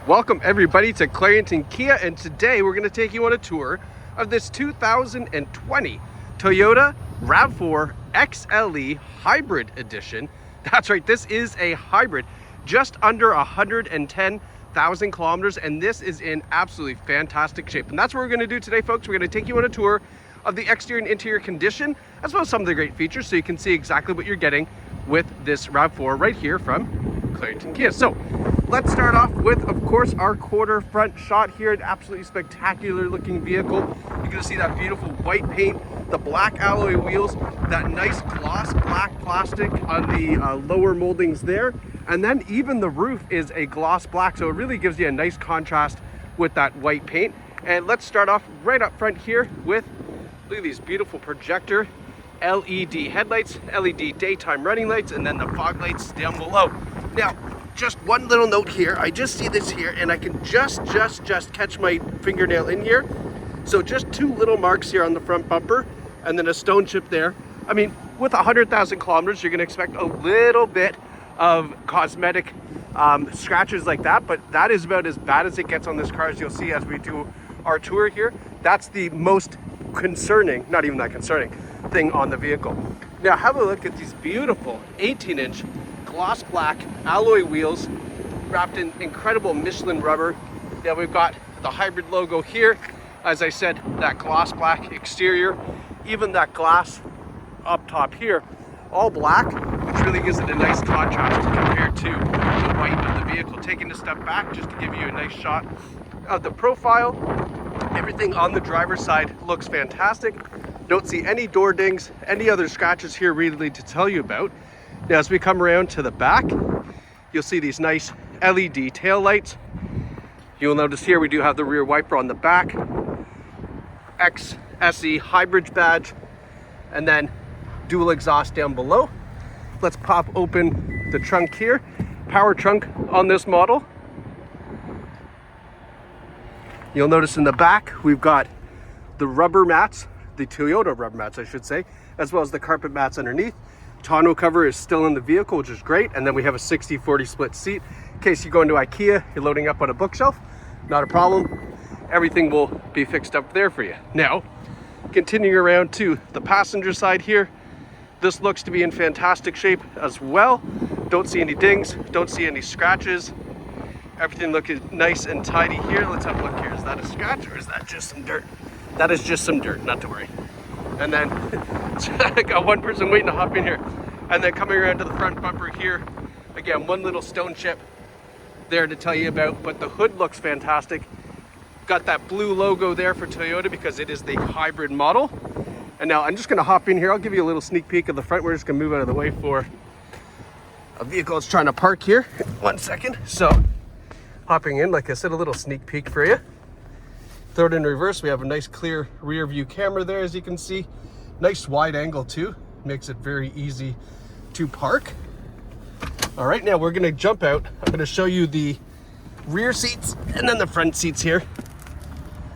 Welcome everybody to Clarington Kia, and today we're going to take you on a tour of this 2020 Toyota Rav4 XLE Hybrid Edition. That's right, this is a hybrid, just under 110,000 kilometers, and this is in absolutely fantastic shape. And that's what we're going to do today, folks. We're going to take you on a tour of the exterior and interior condition, as well as some of the great features, so you can see exactly what you're getting with this Rav4 right here from Clarington Kia. So let's start off with, of course, our quarter front shot here. An absolutely spectacular looking vehicle. You're going to see that beautiful white paint, the black alloy wheels, that nice gloss black plastic on the lower moldings there, and then even the roof is a gloss black, so it really gives you a nice contrast with that white paint. And let's start off right up front here with, look at these beautiful projector LED headlights, LED daytime running lights, and then the fog lights down below. Now, just one little note here. I just see this here, and I can just catch my fingernail in here. So just two little marks here on the front bumper, and then a stone chip there. I mean, with 100,000 kilometers, you're gonna expect a little bit of cosmetic scratches like that, but that is about as bad as it gets on this car, as you'll see as we do our tour here. That's the most concerning, not even that concerning, thing on the vehicle. Now have a look at these beautiful 18-inch gloss black alloy wheels wrapped in incredible Michelin rubber. Now we've got the hybrid logo here. As I said, that gloss black exterior, even that glass up top here, all black, which really gives it a nice contrast compared to the white of the vehicle. Taking a step back just to give you a nice shot of the profile. Everything on the driver's side looks fantastic. Don't see any door dings, any other scratches here really to tell you about. Now as we come around to the back, you'll see these nice LED tail lights. You'll notice here we do have the rear wiper on the back, XSE hybrid badge, and then dual exhaust down below. Let's pop open the trunk here. Power trunk on this model. You'll notice in the back we've got the rubber mats, the Toyota rubber mats I should say, as well as the carpet mats underneath. Tonneau cover is still in the vehicle, which is great. And then we have a 60-40 split seat. In case you go into IKEA, you're loading up on a bookshelf, not a problem. Everything will be fixed up there for you. Now, continuing around to the passenger side here, this looks to be in fantastic shape as well. Don't see any dings, don't see any scratches. Everything looking nice and tidy here. Let's have a look here. Is that a scratch or is that just some dirt? That is just some dirt, not to worry. And then I got one person waiting to hop in here. And then coming around to the front bumper here, again, one little stone chip there to tell you about, but the hood looks fantastic. Got that blue logo there for Toyota because it is the hybrid model. And now I'm just gonna hop in here. I'll give you a little sneak peek of the front. We're just gonna move out of the way for a vehicle that's trying to park here. 1 second. So hopping in, like I said, a little sneak peek for you. Throw it in reverse. We have a nice clear rear view camera there, as you can see. Nice wide angle too. Makes it very easy to park. All right, now we're gonna jump out. I'm gonna show you the rear seats and then the front seats here.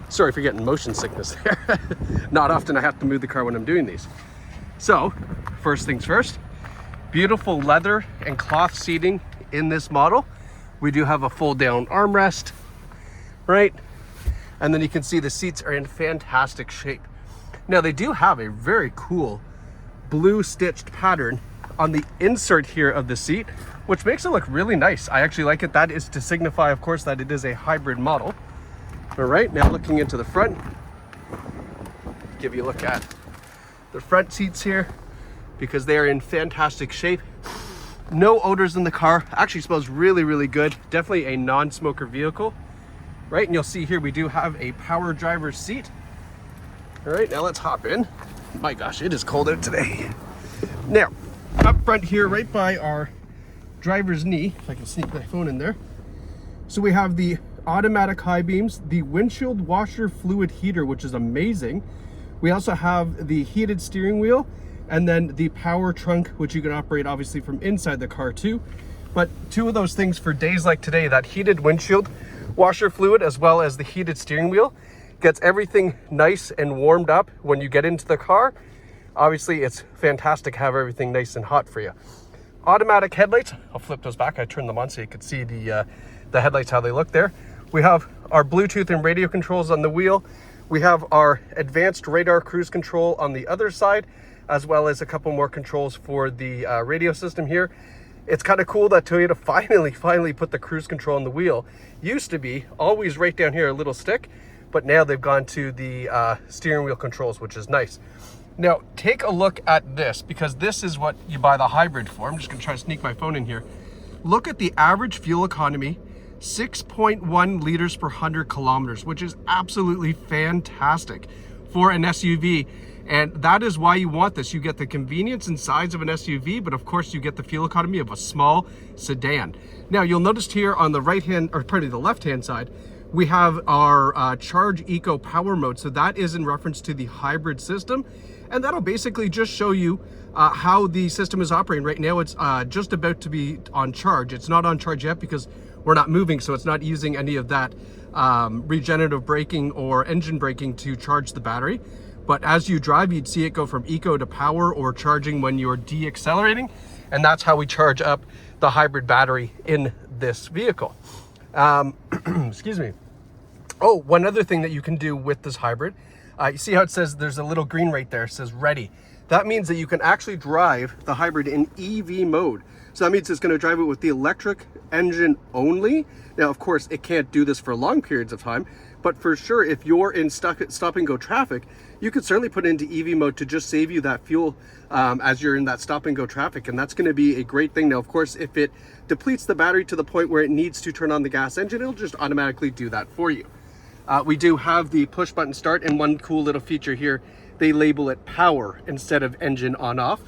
Sorry for getting motion sickness there. Not often I have to move the car when I'm doing these. So, first things first, beautiful leather and cloth seating in this model. We do have a fold down armrest, right? And then you can see the seats are in fantastic shape. Now they do have a very cool blue stitched pattern on the insert here of the seat, which makes it look really nice. I actually like it. That is to signify, of course, that it is a hybrid model. All right, now looking into the front, give you a look at the front seats here because they are in fantastic shape. No odors in the car. Actually smells really, really good. Definitely a non-smoker vehicle, right? And you'll see here we do have a power driver's seat. All right, now let's hop in. My gosh, it is cold out today. Now, up front here, right by our driver's knee, if I can sneak my phone in there. So we have the automatic high beams, the windshield washer fluid heater, which is amazing. We also have the heated steering wheel, and then the power trunk, which you can operate obviously from inside the car too. But two of those things for days like today, that heated windshield washer fluid as well as the heated steering wheel, gets everything nice and warmed up when you get into the car. Obviously it's fantastic to have everything nice and hot for you. Automatic headlights, I'll flip those back. I turned them on so you could see the the headlights, how they look there. We have our Bluetooth and radio controls on the wheel. We have our advanced radar cruise control on the other side, as well as a couple more controls for the radio system here. It's kind of cool that Toyota finally put the cruise control on the wheel. Used to be always right down here, a little stick, but now they've gone to the steering wheel controls, which is nice. Now, take a look at this, because this is what you buy the hybrid for. I'm just gonna try to sneak my phone in here. Look at the average fuel economy, 6.1 liters per 100 kilometers, which is absolutely fantastic for an SUV. And that is why you want this. You get the convenience and size of an SUV, but of course you get the fuel economy of a small sedan. Now you'll notice here on the the left-hand side, we have our Charge Eco Power Mode. So that is in reference to the hybrid system. And that'll basically just show you how the system is operating. Right now it's just about to be on charge. It's not on charge yet because we're not moving, so it's not using any of that regenerative braking or engine braking to charge the battery. But as you drive, you'd see it go from eco to power or charging when you're de-accelerating. And that's how we charge up the hybrid battery in this vehicle. Excuse me. Oh, one other thing that you can do with this hybrid, you see how it says there's a little green right there, it says ready. That means that you can actually drive the hybrid in EV mode. So that means it's going to drive it with the electric engine only. Now, of course, it can't do this for long periods of time, but for sure, if you're in stop and go traffic, you could certainly put it into EV mode to just save you that fuel as you're in that stop and go traffic. And that's going to be a great thing. Now, of course, if it depletes the battery to the point where it needs to turn on the gas engine, it'll just automatically do that for you. We do have the push button start, and one cool little feature here, they label it power instead of engine on off.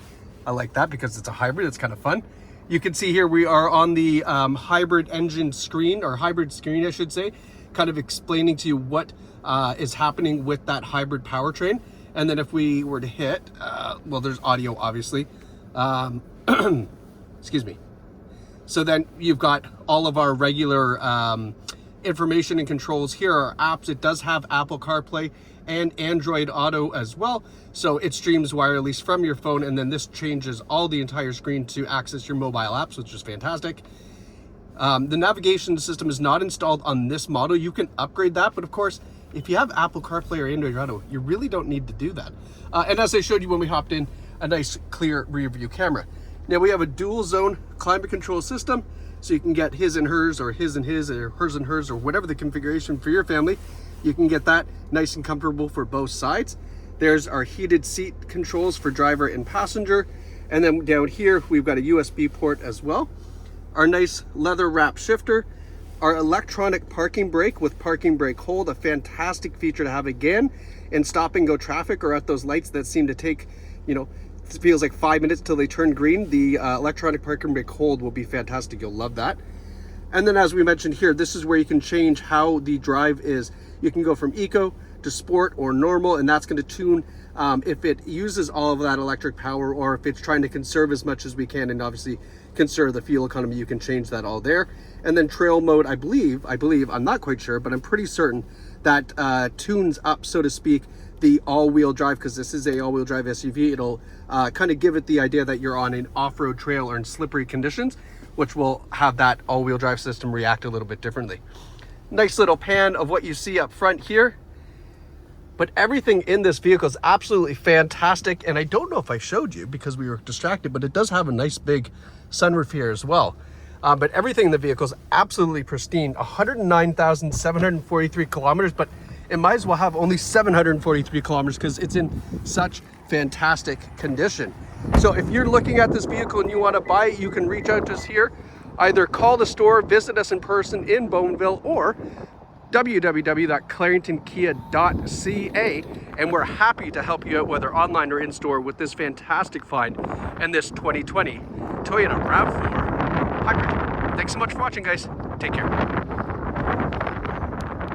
I like that because it's a hybrid, it's kind of fun. You can see here we are on the hybrid engine screen, or hybrid screen I should say, kind of explaining to you what is happening with that hybrid powertrain. And then if we were to hit, well, there's audio obviously, excuse me. So then you've got all of our regular information and controls. Here are apps. It does have Apple CarPlay and Android Auto as well. So it streams wirelessly from your phone, and then this changes all the entire screen to access your mobile apps, which is fantastic. The navigation system is not installed on this model. You can upgrade that, but of course, if you have Apple CarPlay or Android Auto, you really don't need to do that. And as I showed you when we hopped in, a nice clear rear view camera. Now we have a dual zone climate control system, so you can get his and hers, or his and his, or hers and hers, or whatever the configuration for your family. You can get that nice and comfortable for both sides. There's our heated seat controls for driver and passenger. And then down here, we've got a USB port as well. Our nice leather wrap shifter, our electronic parking brake with parking brake hold, a fantastic feature to have again in stop and go traffic, or at those lights that seem to take, you know, it feels like 5 minutes till they turn green. The electronic parking brake hold will be fantastic. You'll love that. And then as we mentioned here, this is where you can change how the drive is. You can go from eco to sport or normal, and that's going to tune if it uses all of that electric power, or if it's trying to conserve as much as we can and obviously conserve the fuel economy. You can change that all there. And then trail mode, I believe, I'm not quite sure, but I'm pretty certain that tunes up, so to speak, the all-wheel drive, because this is a all-wheel drive SUV. It'll kind of give it the idea that you're on an off-road trail or in slippery conditions, which will have that all-wheel drive system react a little bit differently. Nice little pan of what you see up front here. But everything in this vehicle is absolutely fantastic. And I don't know if I showed you because we were distracted, but it does have a nice big sunroof here as well. But everything in the vehicle is absolutely pristine. 109,743 kilometers, but it might as well have only 743 kilometers because it's in such fantastic condition. So if you're looking at this vehicle and you want to buy it, you can reach out to us here. Either call the store, visit us in person in Boneville, or www.claringtonkia.ca, and we're happy to help you out, whether online or in store, with this fantastic find and this 2020 Toyota RAV4 Hybrid. Thanks so much for watching, guys. Take care.